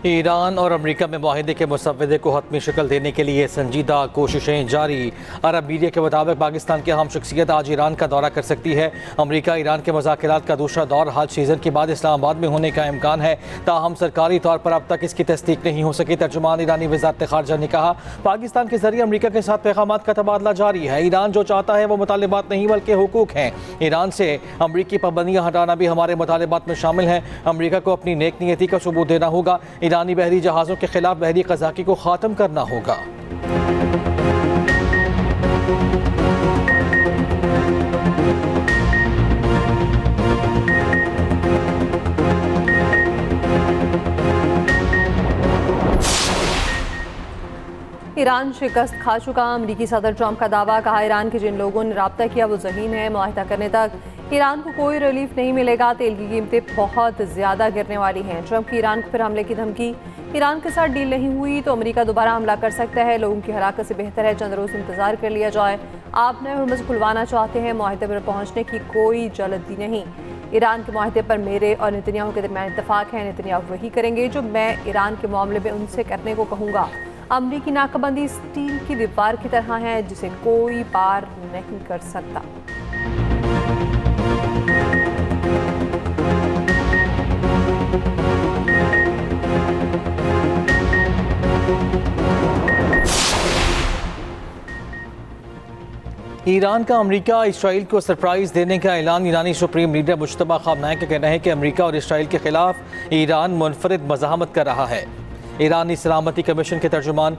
Iran और America में मुआहदे के मुसव्वदे को हतमी शक्ल देने के लिए संजीदा कोशिशें जारी। अरब मीडिया के मुताबिक पाकिस्तान की अहम शख्सियत आज ईरान का दौरा कर सकती है। अमेरिका ईरान के मुज़ाकरात का दूसरा दौर हज सीज़न के बाद इस्लामाबाद में होने का इम्कान है, ताहम सरकारी तौर पर अब तक इसकी तस्दीक नहीं हो सकी। तर्जुमान ईरानी वज़ारत ख़ारजा ने कहा, पाकिस्तान के जरिए अमेरिका के साथ पैगामात का तबादला जारी है। ईरान जो चाहता है वो मुतालिबात नहीं बल्कि हुकूक हैं। ईरान से अमरीकी पाबंदियाँ हटाना भी हमारे मुतालिबात में शामिल है। अमरीका को अपनी नेक नीयती का सबूत देना होगा। ईरानी बहरी जहाज़ों के खिलाफ बहरी क़ज़ाकी को ख़त्म करना होगा। ईरान शिकस्त खा चुका, अमरीकी सदर ट्रंप का दावा। कहा, ईरान के जिन लोगों ने रब्ता किया वो ज़हीन है। मुआहदा करने तक ईरान को कोई रिलीफ नहीं मिलेगा। तेल की कीमतें बहुत ज़्यादा गिरने वाली हैं। ट्रंप की ईरान को फिर हमले की धमकी। ईरान के साथ डील नहीं हुई तो अमेरिका दोबारा हमला कर सकता है। लोगों की हलाकत से बेहतर है चंद रोज़ इंतज़ार कर लिया जाए। आप नए हुर्मुज़ खुलवाना चाहते हैं, मुआहदे पर पहुँचने की कोई जल्दी नहीं। ईरान के मुआहदे पर मेरे और नेतन्याहू के दरमियान इत्तफाक है। नेतन्याहू वही करेंगे जो मैं ईरान के मामले में उनसे करने को कहूँगा। अमरीकी नाकाबंदी स्टील की दीवार की तरह है जिसे कोई पार नहीं कर सकता। ईरान का अमेरिका इसराइल को सरप्राइज देने का ऐलान। ईरानी सुप्रीम लीडर मुज्तबा ख़ामनेई का कहना है कि अमेरिका और इसराइल के खिलाफ ईरान मुनफरिद मज़ाहमत कर रहा है। ईरानी सलामती कमीशन के तर्जुमान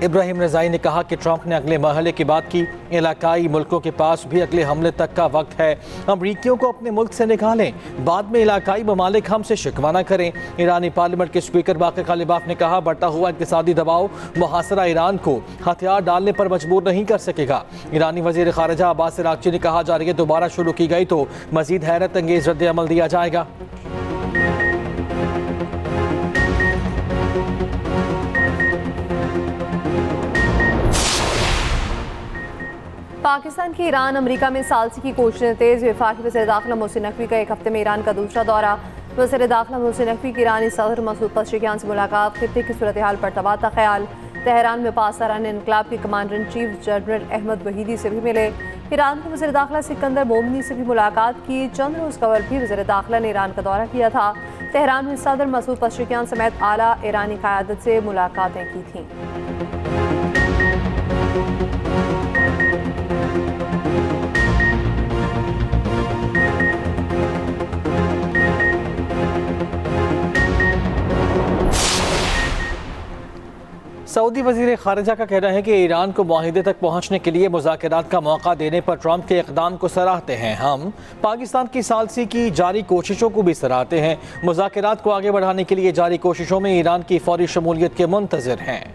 इब्राहिम रज़ाई ने कहा कि ट्रंप ने अगले मरहले की बात की। इलाकाई मुल्कों के पास भी अगले हमले तक का वक्त है। अमरीकियों को अपने मुल्क से निकालें, बाद में इलाकाई ममालिक हमसे शिकवा न करें। ईरानी पार्लियामेंट के स्पीकर बाक़िर कालिबाफ ने कहा, बढ़ता हुआ इक़्तिसादी दबाव मुहासरा ईरान को हथियार डालने पर मजबूर नहीं कर सकेगा। ईरानी वज़ीर ख़ारिजा अब्बास अराग़ची ने कहा, जारी दोबारा शुरू की गई तो मज़ीद हैरत अंगेज़ रद्द अमल दिया जाएगा। पाकिस्तान की ईरान अमेरिका में सालसी की कोशिशें तेज़। वफाकी वज़ीर दाखिला मोहसिन नकवी का एक हफ्ते में ईरान का दूसरा दौरा। वज़ीर दाखिला मोहसिन नकवी की ईरानी सदर मसूद पज़ेश्कियान से मुलाकात। खित्ते की सूरत हाल पर तबादला ख्याल। तेहरान में पासदारान इनकलाब के commander in chief general Ahmad Vahidi से भी मिले। ईरान के वज़ीर दाखिला सिकंदर मोमनी से भी मुलाकात की। चंद रोज़ कबल भी वज़ीर दाखिला ने ईरान का दौरा किया था। तेहरान में सदर मसूद पज़ेश्कियान समेत आला ईरानी क़यादत से मुलाकातें की थीं। सऊदी वज़ीर ख़ारिजा का कहना है कि ईरान को मुआहिदे तक पहुँचने के लिए मुज़ाकरात का मौका देने पर ट्रंप के इक़दाम को सराहते हैं। हम पाकिस्तान की सालसी की जारी कोशिशों को भी सराहते हैं। मुज़ाकरात को आगे बढ़ाने के लिए जारी कोशिशों में ईरान की फौरी शमूलियत के मुंतज़िर हैं।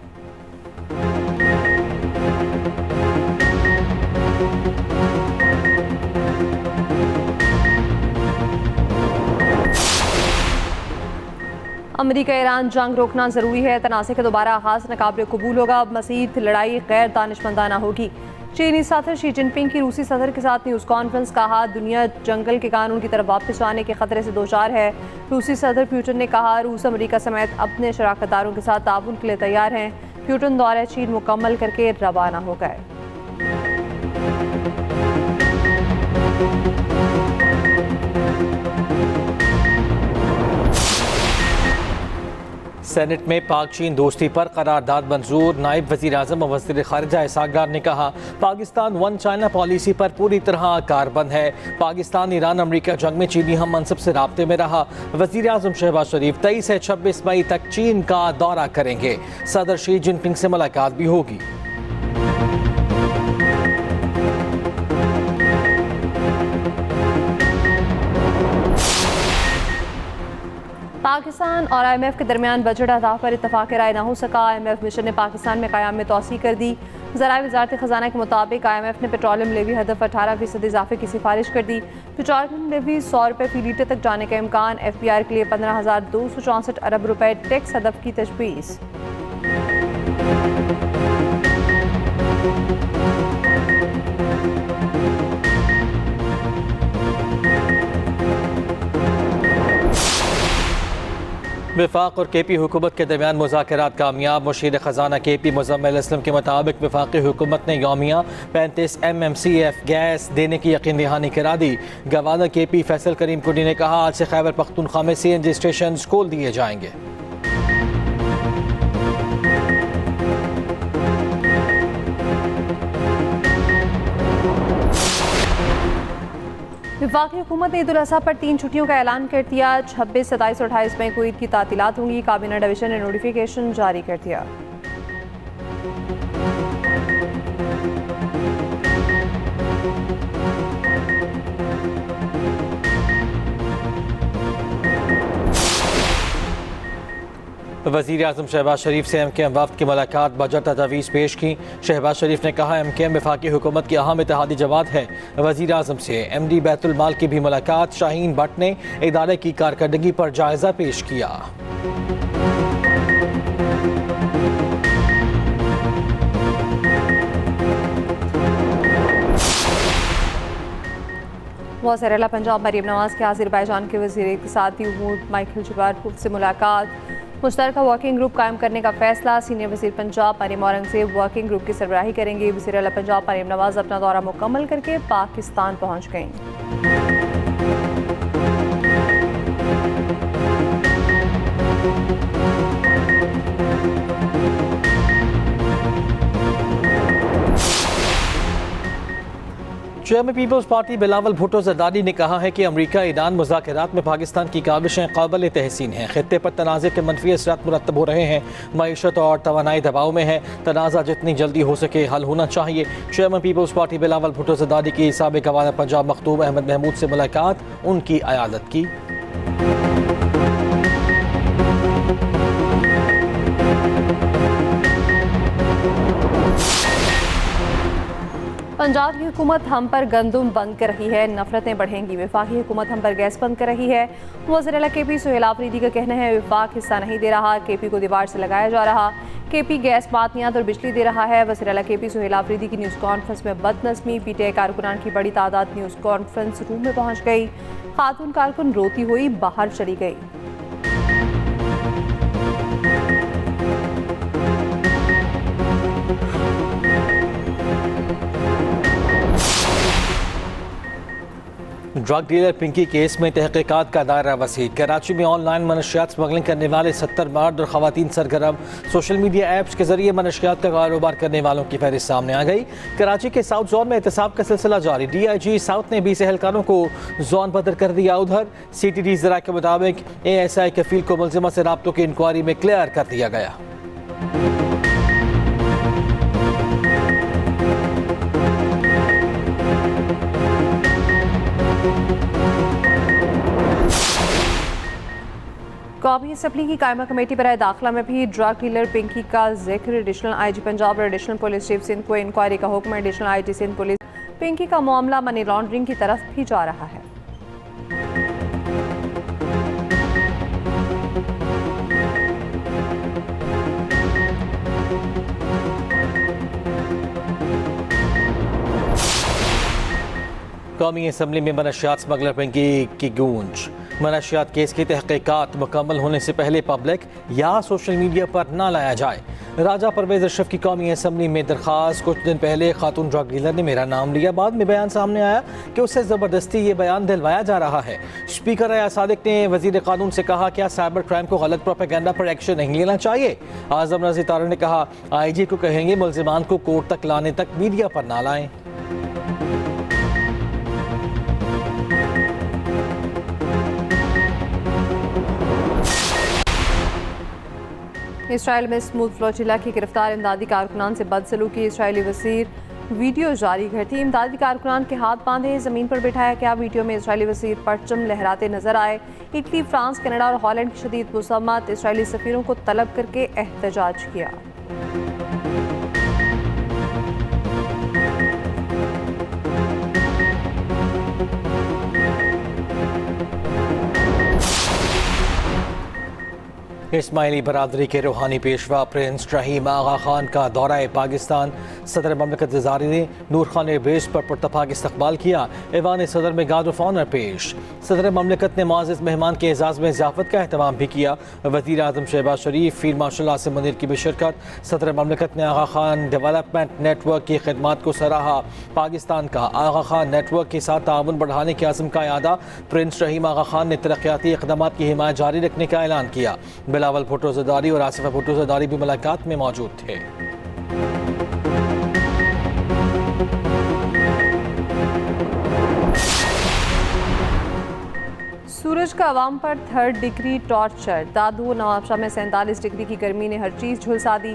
अमेरिका ईरान जंग रोकना ज़रूरी है। तनाज़े का दोबारा आगाज़ नाकाबिल कबूल होगा। अब मज़ीद लड़ाई गैर दानिशमंदाना होगी। चीनी सदर शी जिनपिंग की रूसी सदर के साथ न्यूज़ कॉन्फ्रेंस। कहा, दुनिया जंगल के कानून की तरफ वापस आने के खतरे से दोचार है। रूसी सदर पुतिन ने कहा, रूस अमेरिका समेत अपने शराकतदारों के साथ ताउन के लिए तैयार हैं। पुतिन दौरा चीन मुकम्मल करके रवाना हो गए। सेनेट में पाक चीन दोस्ती पर करारदाद मंजूर। नायब वज़ीर आज़म और वज़ीर ख़ारिजा इसहाक़ डार ने कहा, पाकिस्तान वन चाइना पॉलिसी पर पूरी तरह कारबंद है। पाकिस्तान ईरान अमेरिका जंग में चीनी हम मनसब से राब्ते में रहा। वज़ीर आज़म शहबाज शरीफ 23 से 26 मई तक चीन का दौरा करेंगे। सदर शी जिनपिंग से मुलाकात भी होगी। पाकिस्तान और IMF के दरमियान बजट अहदाफ पर इत्तफाक राय न हो सका। IMF मिशन ने पाकिस्तान में क़याम में तोसी कर दी। ज़राए वज़ारत ख़ज़ाना के मुताबिक IMF ने पेट्रोलियम लेवी हदफ 18% इजाफे की सिफारिश कर दी। पेट्रोलियम लेवी 100 रुपये फ़ी लीटर तक जाने का इम्कान। FBR के लिए 15,264 अरब रुपये टैक्स हदफ की तजवीज़। वफाक और के पी हुकूमत के दरमियान मुज़ाकरात कामयाब। मुशीर ख़जाना के पी मुज़म्मिल असलम के मुताबिक वफाकी हुकूमत ने यौमिया 35 MMCF गैस देने की यकीन दहानी करा दी। गवर्नर के पी फैसल करीम कुंडी ने कहा आज से खैबर पख्तूनख्वा में CNG स्टेशन खोल दिए जाएंगे। वफाकी हुकूमत ने ईद उल अज़हा पर 3 छुट्टियों का ऐलान कर दिया। 26, 27 और 28 मई को ईद की तातीलात होंगी। काबीना डिवीजन ने नोटिफिकेशन जारी कर दिया। वज़ीर आज़म शहबाज शरीफ से MKM वफ़द की मुलाकात, बजट तजावीज़ पेश की। शहबाज शरीफ ने कहा MKM वफाकी हुकूमत की अहम इत्तेहादी जमात है। वज़ीर आज़म से MD बैतुल माल की भी मुलाकात। शाहीन भट्ट ने इदारे की कारकर्दगी पर जायज़ा पेश किया। वज़ीर पंजाब मरीम नवाज़ की आज़रबाईजान के वज़ीर इक़्तिसादी उमूर माइकल जबार से मुलाकात। मुश्तरका वर्किंग ग्रुप कायम करने का फैसला। सीनियर वज़ीर पंजाब मरीम औरंगज़ेब वर्किंग ग्रुप की सरबराही करेंगे। वज़ीर आला पंजाब मरीम नवाज़ अपना दौरा मुकम्मल करके पाकिस्तान पहुँच गईं। चेयरमैन पीपल्स पार्टी बिलावल भुट्टो ज़रदारी ने कहा है कि अमरीका ईरान मुज़ाकरात में पाकिस्तान की काविशें काबिल तहसीन हैं। खित्ते पर तनाज़े के मनफी असरात मुरतब हो रहे हैं। मईशत और तवानाई दबाव में है। तनाज़ा जितनी जल्दी हो सके हल होना चाहिए। चेयरमैन पीपल्स पार्टी बिलावल भुट्टो ज़रदारी की साबिक़ गवर्नर पंजाब मखदूम अहमद महमूद से मुलाकात, उनकी अयादत की। पंजाब की हुकूमत हम पर गंदुम बंद कर रही है, नफरतें बढ़ेंगी। वफाकी हुकूमत हम पर गैस बंद कर रही है। वज़ीर आला KP सुहेल आफरीदी का कहना है वफाक हिस्सा नहीं दे रहा, KP को दीवार से लगाया जा रहा। KP गैस, मादनियात और बिजली दे रहा है। वज़ीर आला KP सुहेल आफरीदी की न्यूज़ कॉन्फ्रेंस में बदनज़मी। PTI कारकुनान की बड़ी तादाद न्यूज़ कॉन्फ्रेंस रूम में पहुँच गई। खातून कारकुन रोती हुई बाहर चली गई। ड्रग डीलर पिंकी केस में तहकीकात का दायरा वसी। कराची में ऑनलाइन मनशियात स्मगलिंग करने वाले 70 मर्द और खवातीन सरगर्म। सोशल मीडिया ऐप्स के जरिए मनशियात का कारोबार करने वालों की फहरिस्त सामने आ गई। कराची के साउथ जोन में एहतसाब का सिलसिला जारी। DIG साउथ ने 20 एहलकारों को जोन बदर कर दिया। उधर CTD ज़रा के मुताबिक ASI कफील को मुलजिमा से राब्तों की इंक्वायरी में क्लियर कर दिया गया। कौमी असम्बली की कायमा कमेटी बराए दाखिला में भी ड्रग डीलर पिंकी का जिक्र। एडिशनल IG पंजाब और एडिशनल पुलिस चीफ सिंध को इंक्वायरी का हुक्म। Additional IG Sindh police Pinky का मामला मनी लॉन्ड्रिंग की तरफ भी जा रहा है। कौमी असम्बली में मनशियात स्मगलर पिंकी की गूंज। मनशियात केस की तहकीकात मुकम्मल होने से पहले पब्लिक या सोशल मीडिया पर ना लाया जाए। राजा परवेज अशरफ की कौमी असम्बली में दरख्वास्त। कुछ दिन पहले खातून ड्रग डीलर ने मेरा नाम लिया, बाद में बयान सामने आया कि उससे ज़बरदस्ती ये बयान दिलवाया जा रहा है। स्पीकर अया सादिक ने वज़ीर कानून से कहा क्या साइबर क्राइम को गलत प्रोपेगेंडा पर एक्शन नहीं लेना चाहिए। आज़म रज़ी तारा ने कहा IG को कहेंगे मुल्जिमान को कोर्ट तक लाने तक मीडिया पर ना लाएं। इसराइल में स्मूथ फ्लोटिला की गिरफ्तार इमदादी कारकुनान से बदसलूकी। इसराइली वज़ीर वीडियो जारी करती। इमदादी कारकुनान के हाथ बांधे, ज़मीन पर बिठाया गया। वीडियो में इसराइली वज़ीर परचम लहराते नजर आए। इटली, फ्रांस, कनाडा और हॉलैंड की शदीद मुज़म्मत। इसराइली सफ़ीरों को तलब करके एहतजाज किया। इस्माइली बरादरी के रूहानी पेशवा प्रिंस रहीम आगा खान का दौरा पाकिस्तान। सदर ममलकत ज़ारी ने नूर खान एयरबेस पर पुरतफाक इस्तकबाल किया। ऐवान सदर में गार्ड ऑफ ऑनर पेश। सदर ममलकत ने मुअज़्ज़ज़ मेहमान के एजाज़ में ज़ियाफ़त का एहतमाम भी किया। वज़ीर आज़म शहबाज शरीफ, फील्ड मार्शल आसिम मुनीर की भी शिरकत। सदर ममलकत ने आगा खान डेवलपमेंट नेटवर्क की खिदमात को सराहा। पाकिस्तान का आगा खान नेटवर्क के साथ ताउन बढ़ाने के आज़म का यादा। प्रिंस रहीम आगा खान ने तरक्याती इक़दामात की हिमायत जारी रखने का ऐलान किया। बिलावल भुट्टो ज़रदारी और आसिफा भुट्टो ज़रदारी भी मुलाकात में मौजूद थे। सूरज का अवाम पर 3rd डिग्री टॉर्चर। दादू नवाबशाह में 47 डिग्री की गर्मी ने हर चीज़ झुलसा दी।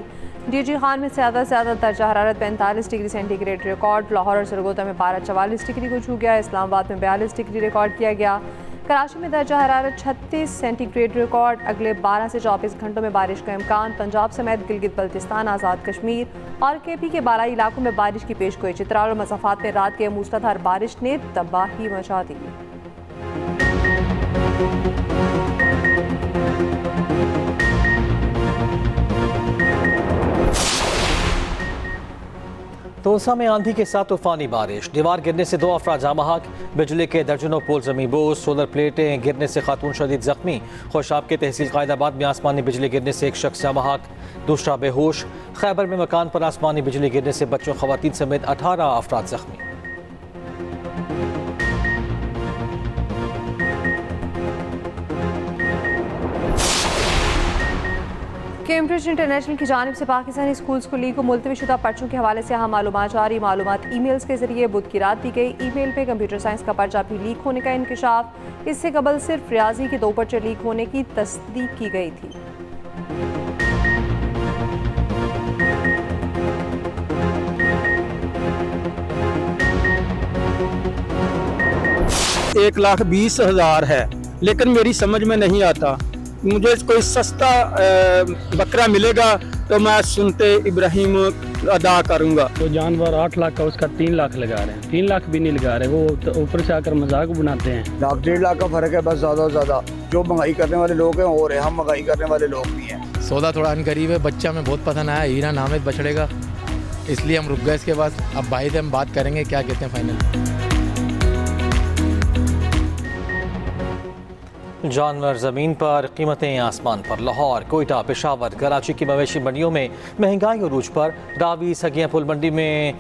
डीजी खान में ज़्यादा दर्जा हरारत 45 डिग्री सेंटीग्रेड रिकॉर्ड। लाहौर और सरगोदा में पारा 44 डिग्री को छू गया। इस्लामाबाद में 42 डिग्री रिकॉर्ड किया गया। कराची में दर्जा हरारत 36 सेंटीग्रेड रिकॉर्ड। अगले 12 से 24 घंटों में बारिश का इम्कान। पंजाब समेत गिलगित बल्तिस्तान, आज़ाद कश्मीर और केपी के बालाई इलाकों में बारिश की पेशगोई। चित्राल और मज़ाफ़ात में रात के मूसलाधार बारिश ने तबाही मचा दी। तोसा में आंधी के साथ तूफानी बारिश। दीवार गिरने से 2 अफराद जाम बहक। बिजली के दर्जनों पोल ज़मीन बोझ। सोलर प्लेटें गिरने से खातून शदीद जख्मी। खुशाब के तहसील कायदाबाद में आसमानी बिजली गिरने से एक शख्स जाम बहक, दूसरा बेहोश। खैबर में मकान पर आसमानी बिजली गिरने से बच्चों खवातीन समेत 18 अफराद जख्मी। कैम्ब्रिज इंटरनेशनल की जानिब से पाकिस्तानी स्कूल्स को लीक व मुलतवी शुदा पर्चों के हवाले से अहम मालूमात जारी। मालूमात ईमेल्स के जरिए बुध की रात दी गई। ईमेल पे कंप्यूटर साइंस का पर्चा भी लीक होने का इंकशाफ। इससे कबल सिर्फ रियाजी के 2 पर्चे लीक होने की तस्दीक की गई थी। एक 1,20,000 है, लेकिन मेरी समझ में नहीं आता। मुझे कोई सस्ता बकरा मिलेगा तो मैं सुनते इब्राहिम अदा करूंगा। वो जानवर 8 लाख का, उसका 3 लाख लगा रहे हैं। 3 लाख भी नहीं लगा रहे, वो तो ऊपर से आकर मजाक बनाते हैं। 1.5 लाख का फर्क है बस, ज़्यादा से ज़्यादा। जो महंगाई करने वाले लोग हैं और हम महंगाई करने वाले लोग भी हैं। सौदा थोड़ा अनकरीब है। बच्चा हमें बहुत पसंद आया, हीरा नामिद बछड़े का, इसलिए हम रुक गए इसके पास। अब भाई से हम बात करेंगे क्या कहते हैं फाइनल। जानवर ज़मीन पर, कीमतें आसमान पर। लाहौर, कोयटा, पेशावर, कराची की मवेशी मंडियों में महंगाई अरूज पर। रावी सगिया पुल मंडी में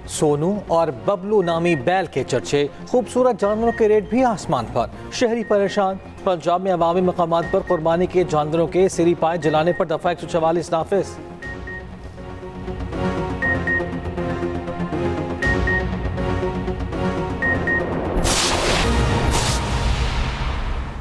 सोनू और बबलू नामी बैल के चर्चे। खूबसूरत जानवरों के रेट भी आसमान पर। शहरी परेशान। पंजाब में अवामी मकामात पर कुर्बानी के जानवरों के सिरी पाए जलाने पर दफ़ा 144 नाफिज।